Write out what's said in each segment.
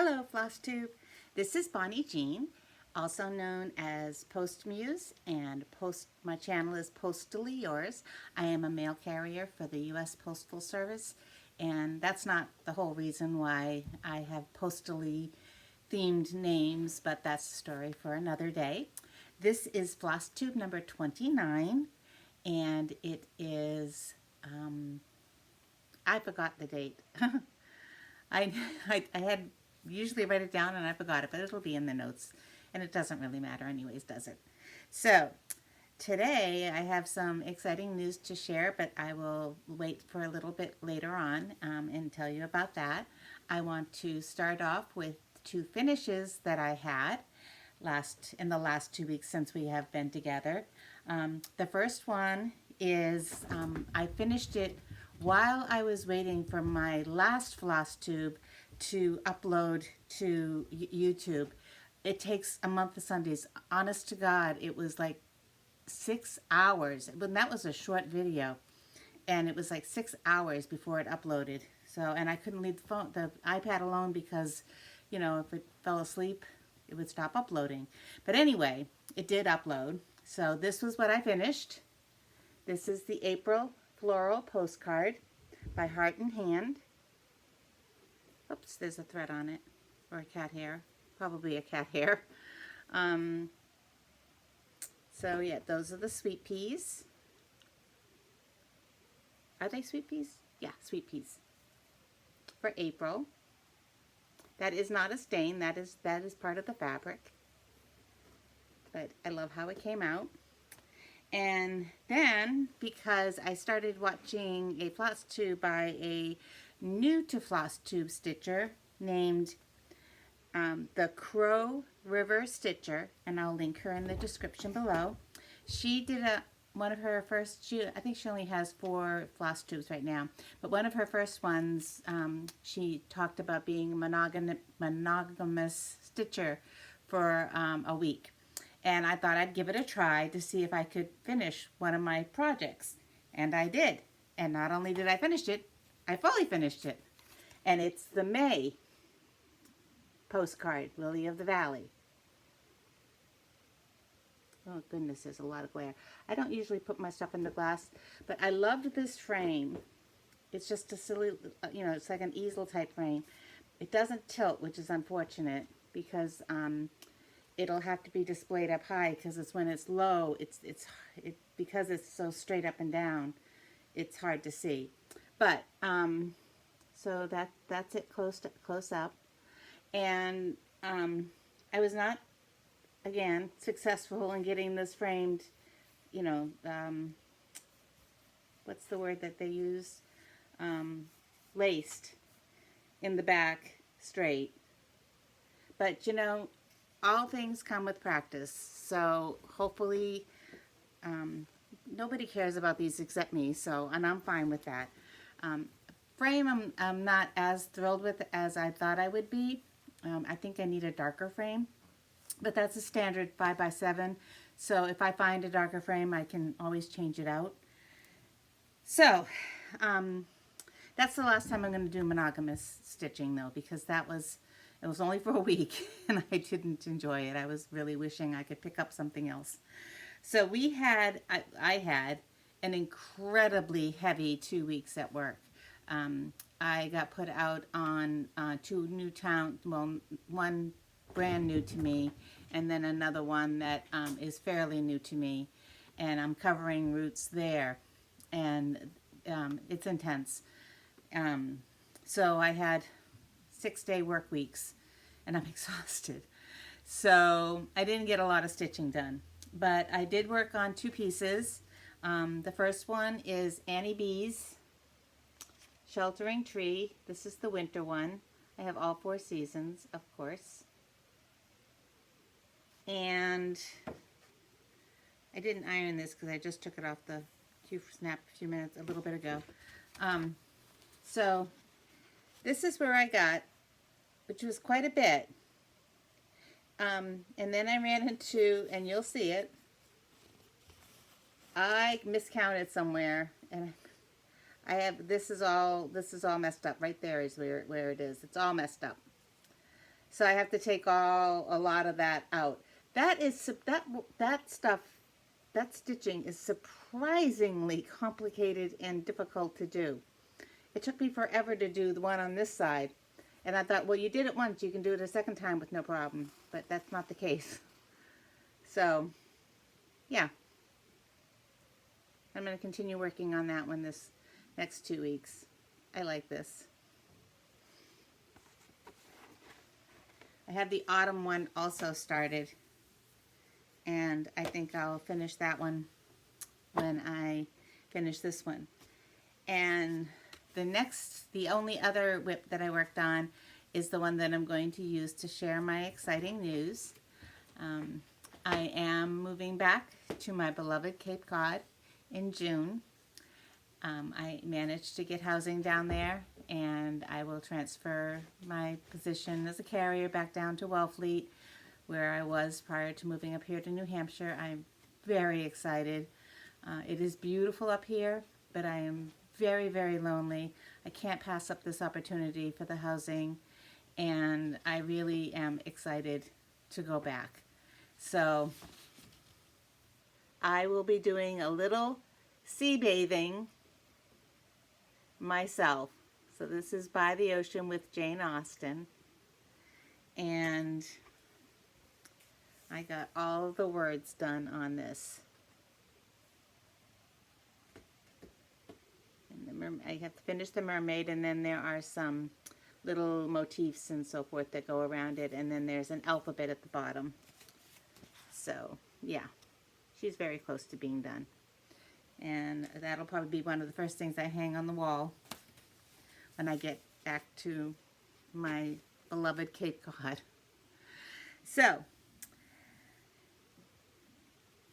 Hello, FlossTube. This is Bonnie Jeanne, also known as PostMuse, and my channel is Postally Yours. I am a mail carrier for the U.S. Postal Service, and that's not the whole reason why I have postally themed names, but that's a story for another day. This is FlossTube number 29, and it is, I forgot the date. I had usually write it down and I forgot it, but it'll be in the notes, and it doesn't really matter anyways, does it? So today I have some exciting news to share, but I will wait for a little bit later on and tell you about that. I want to start off with two finishes that I had in the last 2 weeks since we have been together. The first one is I finished it while I was waiting for my last FlossTube to upload to YouTube. It takes a month of Sundays. Honest to God, it was like 6 hours. But that was a short video, and it was like 6 hours before it uploaded. So, and I couldn't leave the iPad alone because, you know, if it fell asleep, it would stop uploading. But anyway, it did upload. So this was what I finished. This is the April Floral Postcard by Heart and Hand. Oops, there's a thread on it, or a cat hair, probably a cat hair. So yeah, those are the sweet peas. Are they sweet peas? Yeah, sweet peas for April. That is not a stain. That is part of the fabric. But I love how it came out. And then, because I started watching a FlossTube by a new to FlossTube stitcher named the Crow River Stitcher, and I'll link her in the description below. She did one of her first, I think she only has 4 FlossTubes right now, but one of her first ones, she talked about being a monogamous stitcher for a week. And I thought I'd give it a try to see if I could finish one of my projects. And I did. And not only did I finish it, I fully finished it. And it's the May postcard, Lily of the Valley. Oh goodness, there's a lot of glare. I don't usually put my stuff in the glass, but I loved this frame. It's just a silly, you know, it's like an easel type frame. It doesn't tilt, which is unfortunate because it'll have to be displayed up high, because it's when it's low, because it's so straight up and down, it's hard to see. But so that's it close up, and I was not, again, successful in getting this framed, you know, what's the word that they use, laced in the back straight. But you know, all things come with practice, so hopefully nobody cares about these except me, and I'm fine with that. Frame I'm not as thrilled with as I thought I would be. I think I need a darker frame, but that's a standard 5x7, so if I find a darker frame I can always change it out. So that's the last time I'm going to do monogamous stitching though, because it was only for a week and I didn't enjoy it. I was really wishing I could pick up something else. So I had an incredibly heavy 2 weeks at work. I got put out on 2 new towns, well, one brand new to me, and then another one that is fairly new to me, and I'm covering routes there, and it's intense. So I had 6-day work weeks, and I'm exhausted. So I didn't get a lot of stitching done, but I did work on 2 pieces. The first one is Annie Beez, Sheltering Tree. This is the winter one. I have all 4 seasons, of course. And I didn't iron this because I just took it off the snap a little bit ago. So this is where I got, which was quite a bit. And then I ran into, and you'll see it, I miscounted somewhere, and I have, this is all messed up. Right there is where it is. It's all messed up. So I have to take a lot of that out. That stuff, that stitching is surprisingly complicated and difficult to do. It took me forever to do the one on this side. And I thought, well, you did it once, you can do it a second time with no problem. But that's not the case. So, yeah. I'm going to continue working on that one this next 2 weeks. I like this. I have the autumn one also started. And I think I'll finish that one when I finish this one. And the only other whip that I worked on is the one that I'm going to use to share my exciting news. I am moving back to my beloved Cape Cod in June. I managed to get housing down there, and I will transfer my position as a carrier back down to Wellfleet, where I was prior to moving up here to New Hampshire. I'm very excited. It is beautiful up here, but I am very, very lonely. I can't pass up this opportunity for the housing, and I really am excited to go back. So I will be doing a little sea bathing myself. So this is By the Ocean with Jane Austen, and I got all of the words done on this. I have to finish the mermaid, and then there are some little motifs and so forth that go around it, and then there's an alphabet at the bottom. So, yeah, she's very close to being done. And that'll probably be one of the first things I hang on the wall when I get back to my beloved Cape Cod. So,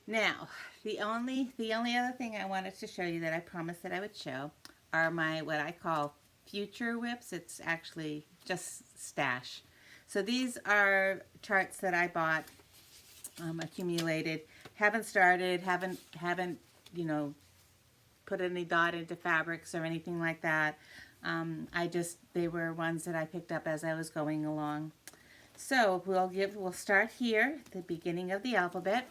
now, the only other thing I wanted to show you that I promised that I would show are my, what I call future whips. It's actually just stash. So these are charts that I bought, accumulated, haven't started, haven't you know, put any dot into fabrics or anything like that. They were ones that I picked up as I was going along. So we'll start here at the beginning of the alphabet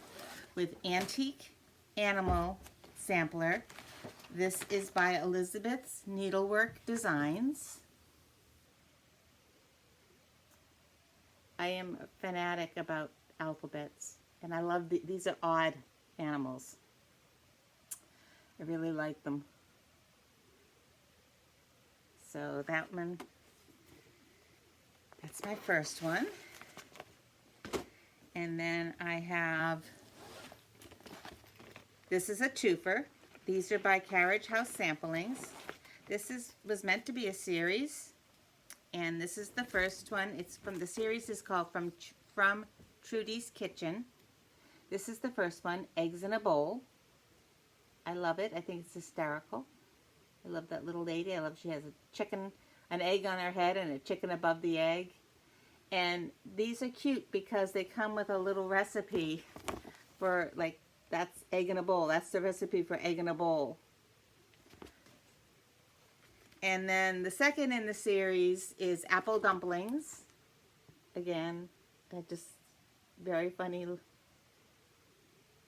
with Antique Animal Sampler. This is by Elizabeth's Needlework Designs. I am a fanatic about alphabets, and I love these are odd animals. I really like them. So that one, that's my first one. And then I have, this is a twofer. These are by Carriage House Samplings. This was meant to be a series, and this is the first one. It's from, the series is called From Trudy's Kitchen. This is the first one, Eggs in a Bowl. I love it. I think it's hysterical. I love that little lady. I love she has a chicken, an egg on her head and a chicken above the egg. And these are cute because they come with a little recipe for, like, that's egg in a bowl. That's the recipe for egg in a bowl. And then the second in the series is Apple Dumplings. Again, they're just very funny.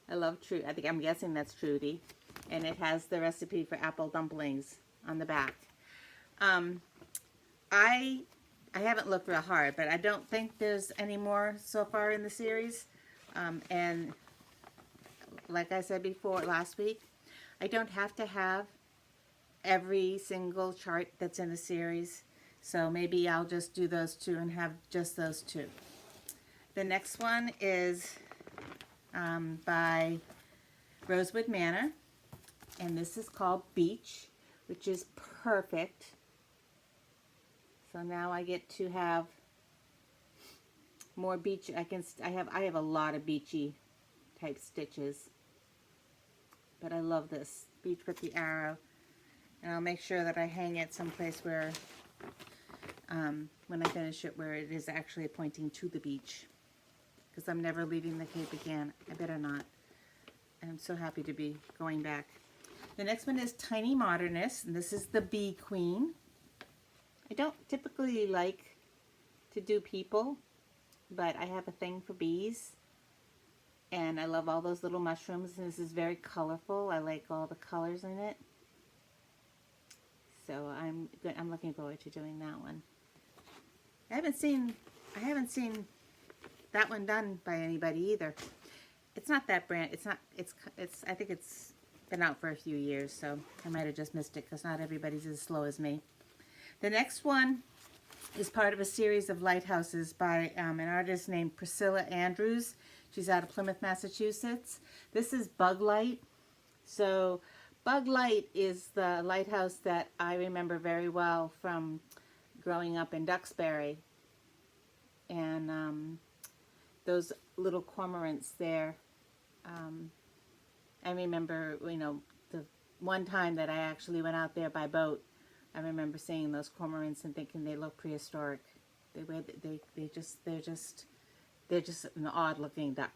I love Trudy. I'm guessing that's Trudy. And it has the recipe for apple dumplings on the back. I haven't looked real hard, but I don't think there's any more so far in the series. And like I said before last week, I don't have to have every single chart that's in the series. So maybe I'll just do those two and have just those two. The next one is by Rosewood Manor. And this is called Beach, which is perfect. So now I get to have more beach. I have a lot of beachy type stitches, but I love this beach with the arrow, and I'll make sure that I hang it someplace where when I finish it, where it is actually pointing to the beach, because I'm never leaving the Cape again. I better not. I'm so happy to be going back. The next one is Tiny Modernist, and this is the Bee Queen. I don't typically like to do people, but I have a thing for bees. And I love all those little mushrooms. And this is very colorful. I like all the colors in it. So I'm looking forward to doing that one. I haven't seen that one done by anybody either. It's not that brand. I think it's been out for a few years, so I might have just missed it because not everybody's as slow as me. The next one is part of a series of lighthouses by an artist named Priscilla Andrews. She's out of Plymouth, Massachusetts. This is Bug Light. So Bug Light is the lighthouse that I remember very well from growing up in Duxbury. And those little cormorants there. I remember, the one time that I actually went out there by boat, I remember seeing those cormorants and thinking they look prehistoric. They're just an odd looking duck.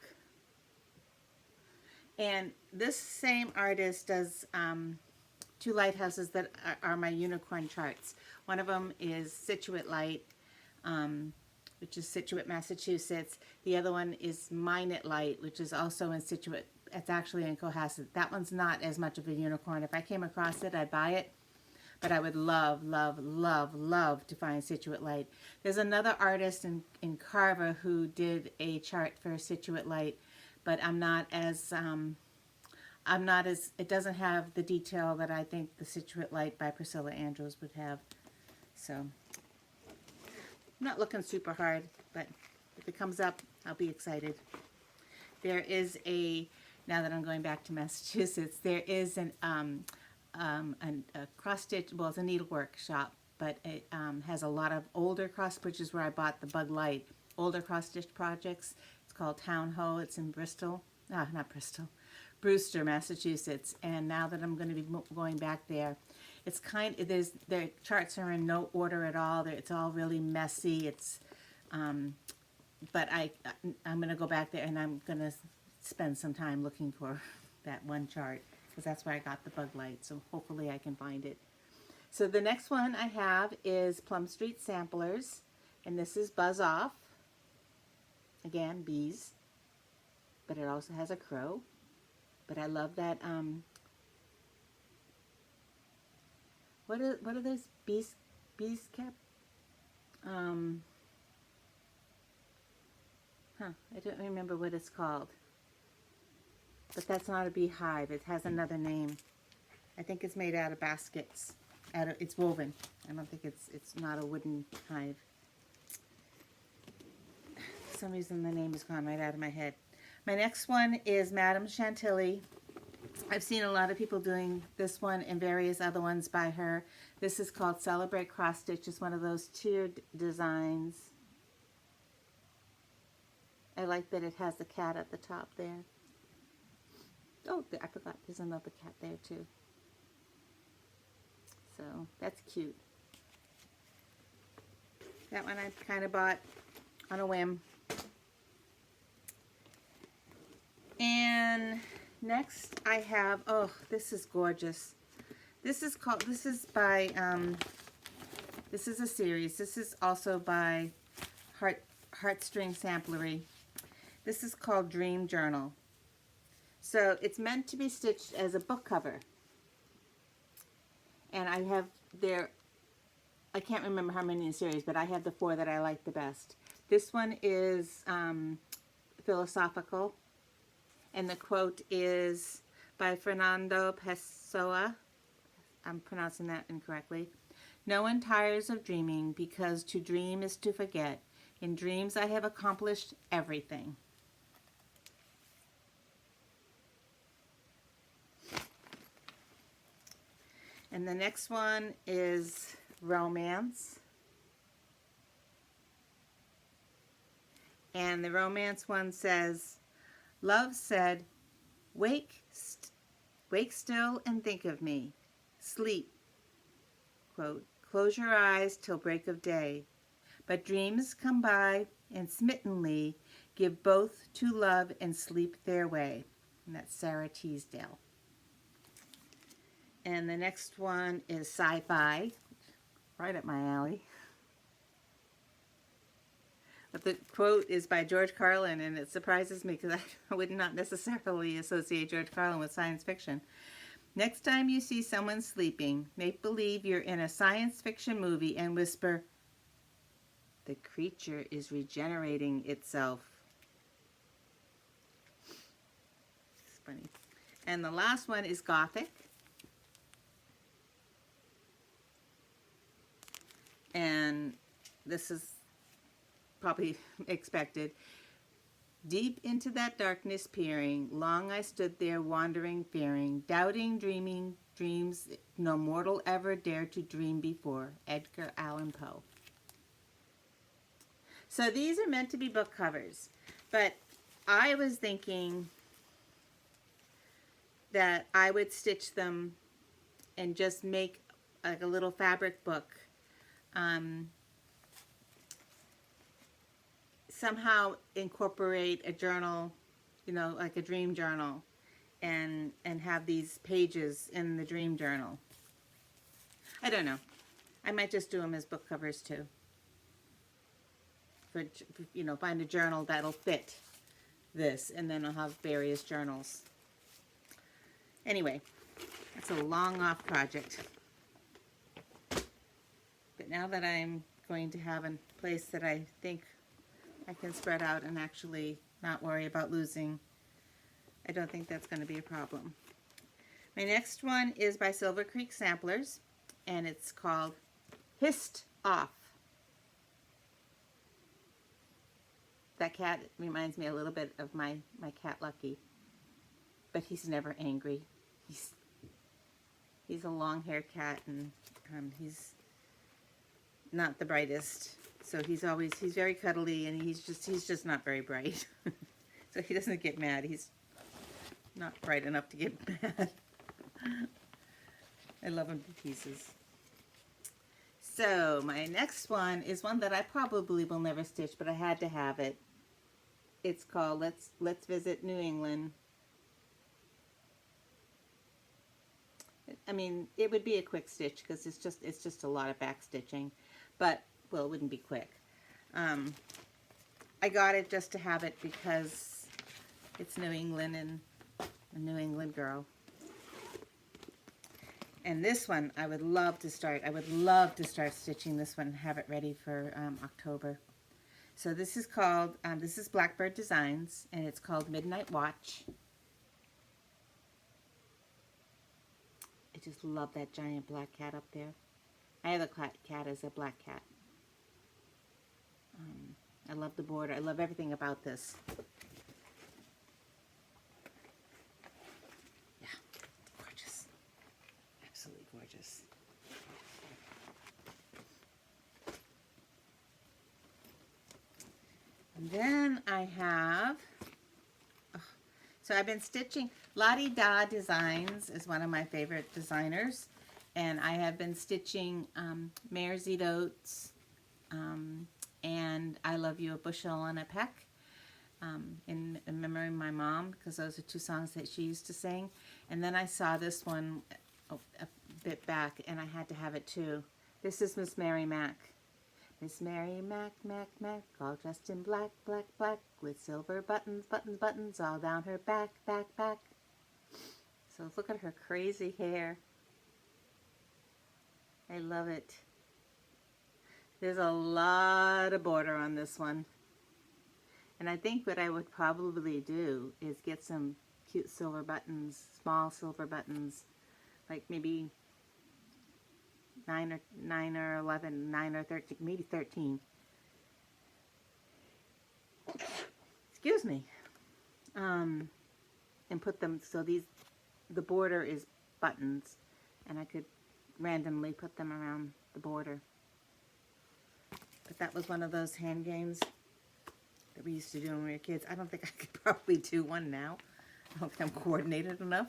And this same artist does two lighthouses that are my unicorn charts. One of them is Scituate Light, which is Scituate, Massachusetts. The other one is Minot Light, which is also in Scituate. It's actually in Cohasset. That one's not as much of a unicorn. If I came across it, I'd buy it. But I would love, love, love, love to find Scituate Light. There's another artist in Carver who did a chart for Scituate Light, but it doesn't have the detail that I think the Scituate Light by Priscilla Andrews would have. So, I'm not looking super hard, but if it comes up, I'll be excited. There is now that I'm going back to Massachusetts, there is a cross stitch, well, it's a needlework shop, but it has a lot of older cross stitches where I bought the Bug Light, older cross stitch projects. It's called Town Ho. It's in Brewster, Massachusetts. And now that I'm going to be going back there, it's their charts are in no order at all. It's all really messy. But I'm going to go back there and I'm going to spend some time looking for that one chart, because that's where I got the Bug Light, so hopefully I can find it. So the next one I have is Plum Street Samplers, and this is Buzz Off. Again, bees, but it also has a crow. But I love that, what are those bees cap? I don't remember what it's called. But that's not a beehive. It has another name. I think it's made out of baskets. It's woven. I don't think it's not a wooden hive. For some reason the name has gone right out of my head. My next one is Madame Chantilly. I've seen a lot of people doing this one and various other ones by her. This is called Celebrate Cross Stitch. It's one of those tiered designs. I like that it has the cat at the top there. Oh, I forgot there's another cat there too. So that's cute. That one I kind of bought on a whim. And next I have, oh, this is gorgeous. This is by, this is a series. This is also by Heartstring Samplery. This is called Dream Journal. So it's meant to be stitched as a book cover. And I have I can't remember how many in the series, but I have the 4 that I like the best. This one is philosophical. And the quote is by Fernando Pessoa. I'm pronouncing that incorrectly. No one tires of dreaming, because to dream is to forget. In dreams I have accomplished everything. And the next one is Romance. And the romance one says, Love said, wake still and think of me. Sleep, quote, close your eyes till break of day. But dreams come by and smittenly give both to love and sleep their way. And that's Sarah Teasdale. And the next one is Sci-Fi, right up my alley. The quote is by George Carlin, and it surprises me because I would not necessarily associate George Carlin with science fiction. Next time you see someone sleeping, make believe you're in a science fiction movie and whisper, "The creature is regenerating itself." It's funny. And the last one is Gothic. And this is probably expected. Deep into that darkness peering, long I stood there wandering, fearing, doubting, dreaming, dreams no mortal ever dared to dream before. Edgar Allan Poe. So these are meant to be book covers, but I was thinking that I would stitch them and just make like a little fabric book. Somehow incorporate a journal, you know, like a dream journal, and have these pages in the dream journal. I don't know. I might just do them as book covers too. For, you know, find a journal that'll fit this, and then I'll have various journals. Anyway, that's a long off project. But now that I'm going to have a place that I think I can spread out and actually not worry about losing, I don't think that's going to be a problem. My next one is by Silver Creek Samplers, and it's called Hissed Off. That cat reminds me a little bit of my cat Lucky, but he's never angry. He's a long-haired cat, and he's not the brightest. So he's very cuddly, and he's just not very bright. So he doesn't get mad. He's not bright enough to get mad. I love him to pieces. So my next one is one that I probably will never stitch, but I had to have it. It's called Let's Visit New England. I mean, it would be a quick stitch because it's just a lot of back stitching, but well, it wouldn't be quick. I got it just to have it because it's New England and a New England girl. And this one, I would love to start. I would love to start stitching this one and have it ready for October. So this is called, this is Blackbird Designs, and it's called Midnight Watch. I just love that giant black cat up there. My other cat is a black cat. I love the border. I love everything about this. Yeah, gorgeous. Absolutely gorgeous. And then I have, so I've been stitching, Lottie Da Designs is one of my favorite designers, and I have been stitching Mare's Eat Oats, and I Love You a Bushel and a Peck, in memory of my mom, because those are two songs that she used to sing. And then I saw this one a bit back, and I had to have it too. This is Miss Mary Mac. Miss Mary Mac, Mac, Mac, all dressed in black, black, black, with silver buttons, buttons, buttons, all down her back, back, back. So look at her crazy hair. I love it. There's a lot of border on this one. And I think what I would probably do is get some cute silver buttons, small silver buttons, like maybe 9 or 11, 9 or 13, maybe 13. Excuse me. And put them, so the border is buttons, and I could randomly put them around the border. But that was one of those hand games that we used to do when we were kids. I don't think I could probably do one now. I don't think I'm coordinated enough.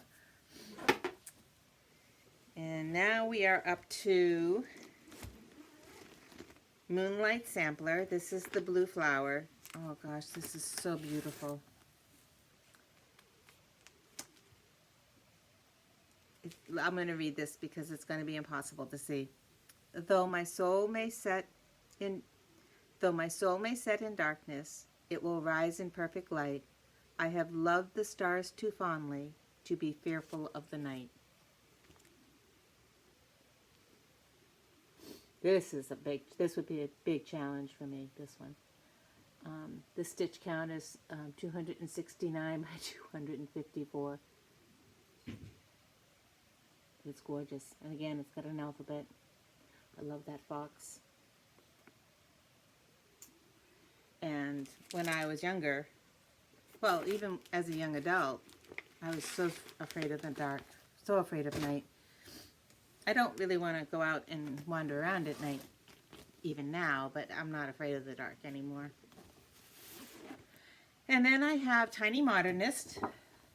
And now we are up to Moonlight Sampler. This is the blue flower. Oh gosh, this is so beautiful. I'm going to read this because it's going to be impossible to see. Though my soul may set in Though my soul may set in darkness, it will rise in perfect light. I have loved the stars too fondly to be fearful of the night. This would be a big challenge for me, this one. The stitch count is 269 by 254. It's gorgeous. And again, it's got an alphabet. I love that fox. And when I was younger, well, even as a young adult, I was so afraid of the dark, so afraid of night. I don't really want to go out and wander around at night, even now, but I'm not afraid of the dark anymore. And then I have Tiny Modernist,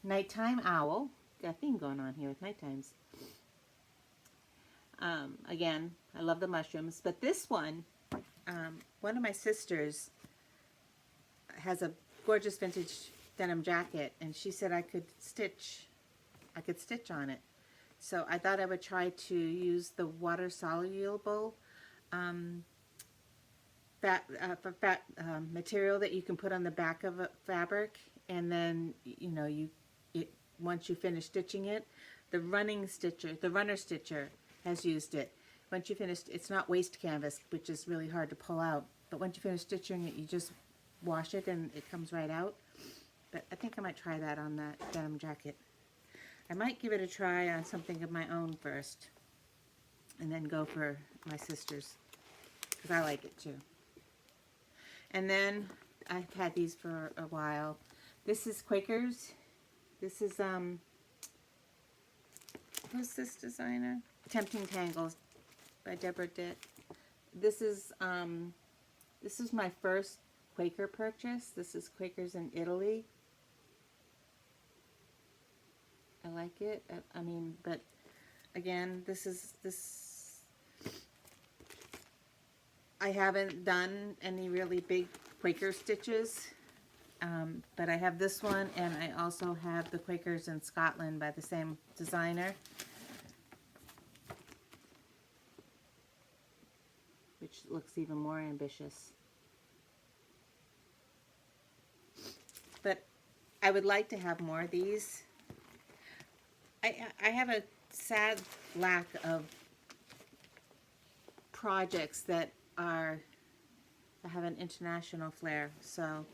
Nighttime Owl. Got a theme going on here with night times. Again, I love the mushrooms, but this one of my sisters has a gorgeous vintage denim jacket, and she said I could stitch on it. So I thought I would try to use the water soluble material that you can put on the back of a fabric, and then once you finish stitching it, the runner stitcher has used it. Once you finish, it's not waste canvas, which is really hard to pull out, but once you finish stitching it, you just wash it and it comes right out. But I think I might try that on that denim jacket. I might give it a try on something of my own first, and then go for my sister's, because I like it too. And then I've had these for a while. This is Quakers. This is who's this designer? Tempting Tangles by Deborah Dick. This is my first Quaker purchase. This is Quakers in Italy. I like it. I mean, but again, I haven't done any really big Quaker stitches, but I have this one, and I also have the Quakers in Scotland by the same designer, which looks even more ambitious. But I would like to have more of these. I have a sad lack of projects that have an international flair, so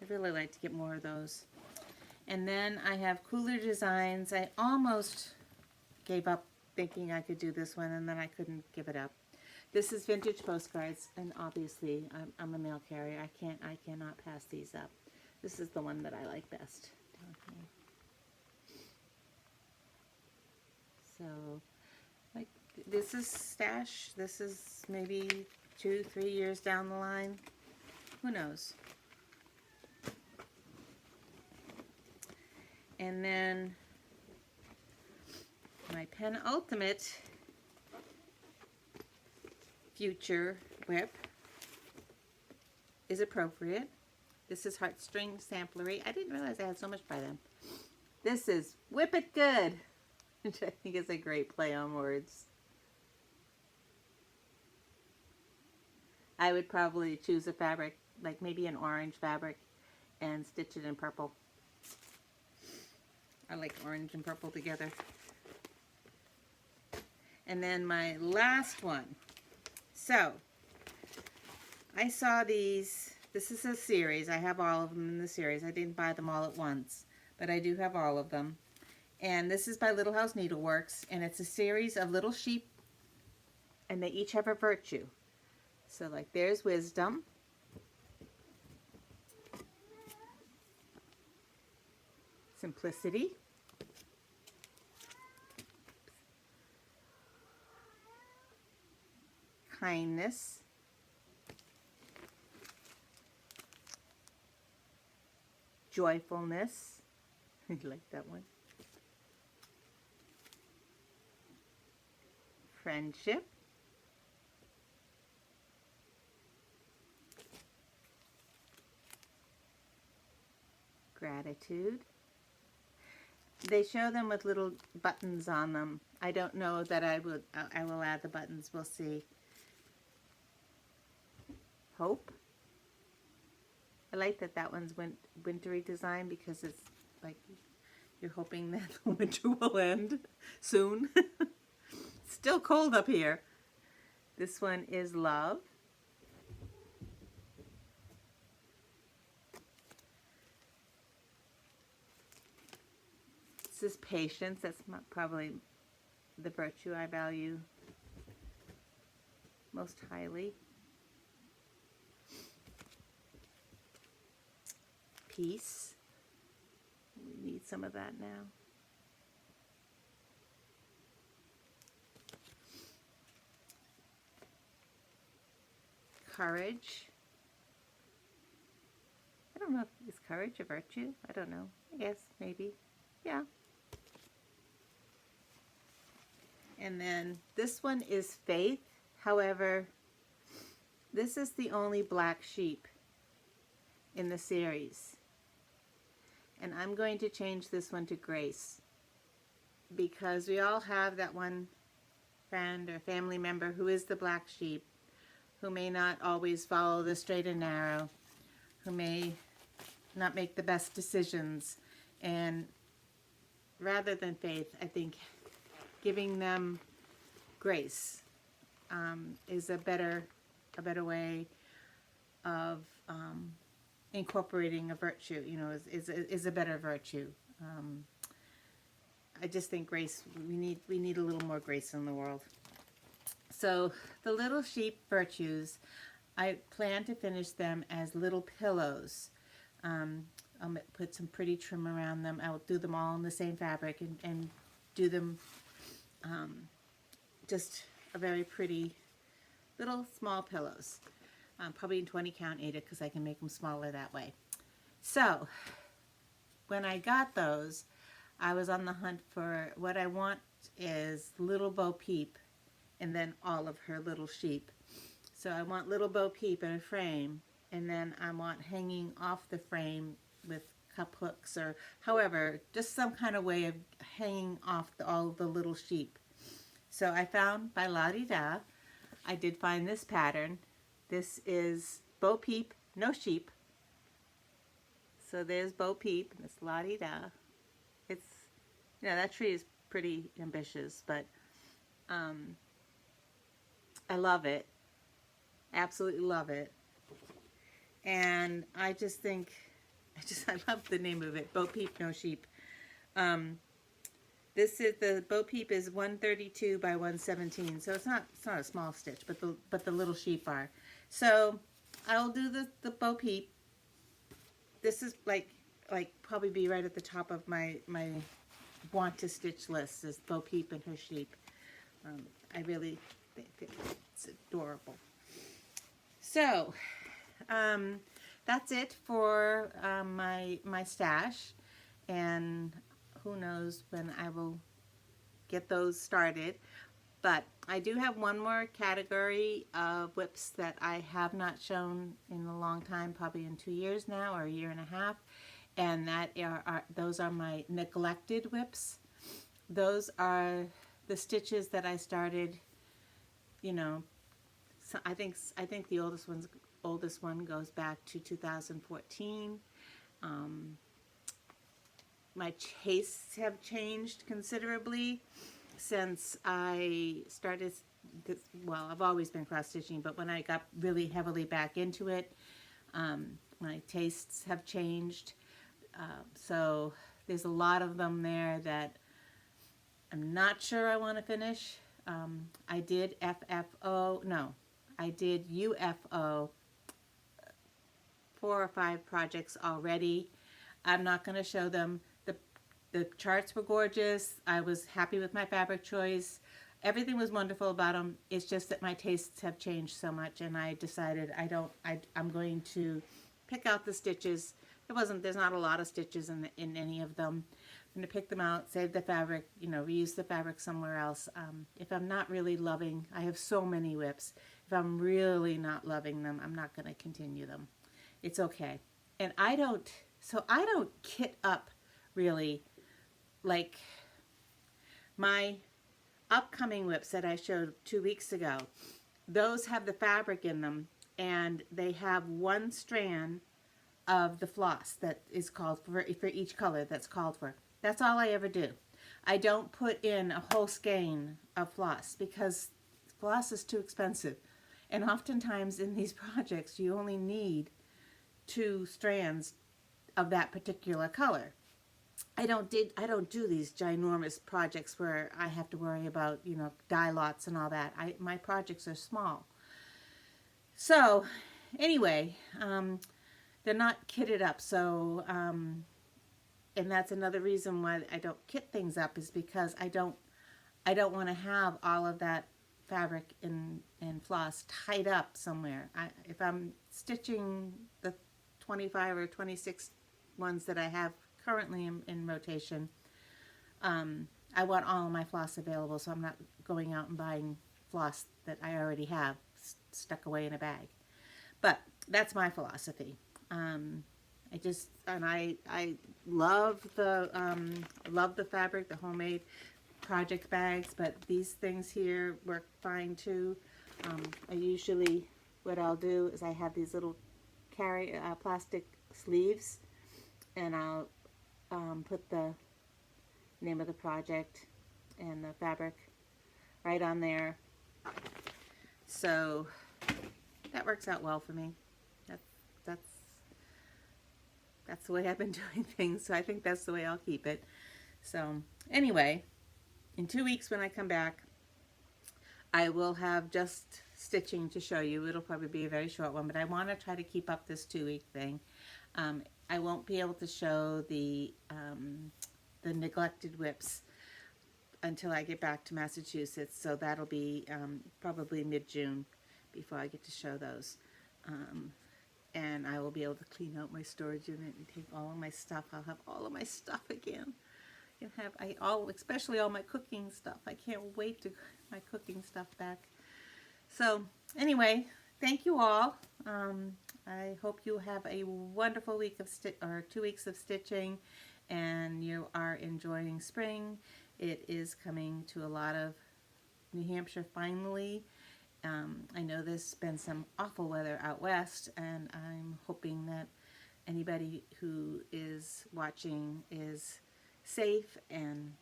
I'd really like to get more of those. And then I have Cooler Designs. I almost gave up thinking I could do this one, and then I couldn't give it up. This is Vintage Postcards, and obviously I'm a mail carrier. I cannot pass these up. This is the one that I like best down here. So, like, this is stash. This is maybe 2-3 years down the line. Who knows? And then my penultimate future whip is appropriate. This is Heartstring Samplery. I didn't realize I had so much by them. This is Whip It Good, which I think is a great play on words. I would probably choose a fabric, like maybe an orange fabric, and stitch it in purple. I like orange and purple together. And then my last one. So, I saw these. This is a series. I have all of them in the series. I didn't buy them all at once, but I do have all of them. And this is by Little House Needleworks, and it's a series of little sheep, and they each have a virtue. So, like, there's Wisdom. Simplicity. Kindness. Joyfulness. I like that one. Friendship. Gratitude. They show them with little buttons on them. I don't know that I will add the buttons. We'll see. Hope. I like that that one's wintry design because it's like you're hoping that the winter will end soon. Still cold up here. This one is Love. This is Patience. That's probably the virtue I value most highly. Peace. We need some of that now. Courage. I don't know if is courage a virtue. I don't know. I guess maybe. Yeah. And then this one is Faith. However, this is the only black sheep in the series. And I'm going to change this one to Grace, because we all have that one friend or family member who is the black sheep, who may not always follow the straight and narrow, who may not make the best decisions. And rather than Faith, I think giving them Grace is a better way of incorporating a virtue. You know, is a better virtue. I just think Grace. We need a little more Grace in the world. So the little sheep virtues, I plan to finish them as little pillows. I'll put some pretty trim around them. I'll do them all in the same fabric and do them just a very pretty little small pillows. Probably in 20 count Ada, because I can make them smaller that way. So when I got those, I was on the hunt for what I want is little Bo Peep and then all of her little sheep. So I want little Bo Peep in a frame, and then I want hanging off the frame with cup hooks or however, just some kind of way of hanging off all the little sheep. So I found by La Di Da, I did find this pattern. This is Bo Peep, no sheep. So there's Bo Peep, and it's La Di Da. It's, you know, that tree is pretty ambitious, but I love it. Absolutely love it. And I just think, I love the name of it, Bo Peep, no sheep. This is the Bo Peep is 132 by 117, so it's not a small stitch, but the little sheep are. So I'll do the Bo Peep. This is like probably be right at the top of my want to stitch list is Bo Peep and her sheep. I really think it's adorable. So that's it for my stash, and who knows when I will get those started. But I do have one more category of whips that I have not shown in a long time, probably in 2 years now or a year and a half, and that those are my neglected whips. Those are the stitches that I started, you know, so I think the oldest one goes back to 2014. My tastes have changed considerably since I started this. Well, I've always been cross stitching, but when I got really heavily back into it, my tastes have changed. So there's a lot of them there that I'm not sure I want to finish. I did I did UFO 4 or 5 projects already. I'm not going to show them. The charts were gorgeous. I was happy with my fabric choice. Everything was wonderful about them. It's just that my tastes have changed so much, and I decided I'm going to pick out the stitches. There's not a lot of stitches in any of them. I'm going to pick them out, save the fabric, you know, reuse the fabric somewhere else. If I'm not really loving, I have so many whips. If I'm really not loving them, I'm not going to continue them. It's okay. And I don't kit up really. Like my upcoming whips that I showed 2 weeks ago, those have the fabric in them, and they have one strand of the floss that is called for each color that's called for. That's all I ever do. I don't put in a whole skein of floss because floss is too expensive. And oftentimes in these projects, you only need 2 strands of that particular color. I don't do these ginormous projects where I have to worry about, you know, dye lots and all that. My projects are small. So anyway, they're not kitted up. So, and that's another reason why I don't kit things up, is because I don't want to have all of that fabric and floss tied up somewhere. If I'm stitching the 25 or 26 ones that I have currently in rotation, I want all of my floss available, so I'm not going out and buying floss that I already have stuck away in a bag. But that's my philosophy. I love the fabric, the homemade project bags, but these things here work fine too. I usually, what I'll do is I have these little plastic sleeves, and I'll put the name of the project and the fabric right on there. So that works out well for me. That's the way I've been doing things, so I think that's the way I'll keep it. So anyway, in 2 weeks when I come back, I will have just stitching to show you. It'll probably be a very short one, but I want to try to keep up this 2-week thing. I won't be able to show the neglected whips until I get back to Massachusetts, so that'll be probably mid-June before I get to show those. And I will be able to clean out my storage unit and take all of my stuff. I'll have all of my stuff again. And have especially all my cooking stuff. I can't wait to my cooking stuff back. So anyway, thank you all. I hope you have a wonderful week of 2 weeks of stitching, and you are enjoying spring. It is coming to a lot of New Hampshire finally. I know there's been some awful weather out west, and I'm hoping that anybody who is watching is safe and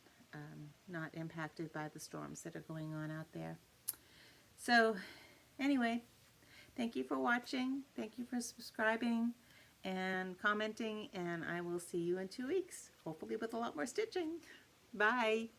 not impacted by the storms that are going on out there. So anyway, thank you for watching. Thank you for subscribing and commenting, and I will see you in 2 weeks, hopefully with a lot more stitching. Bye.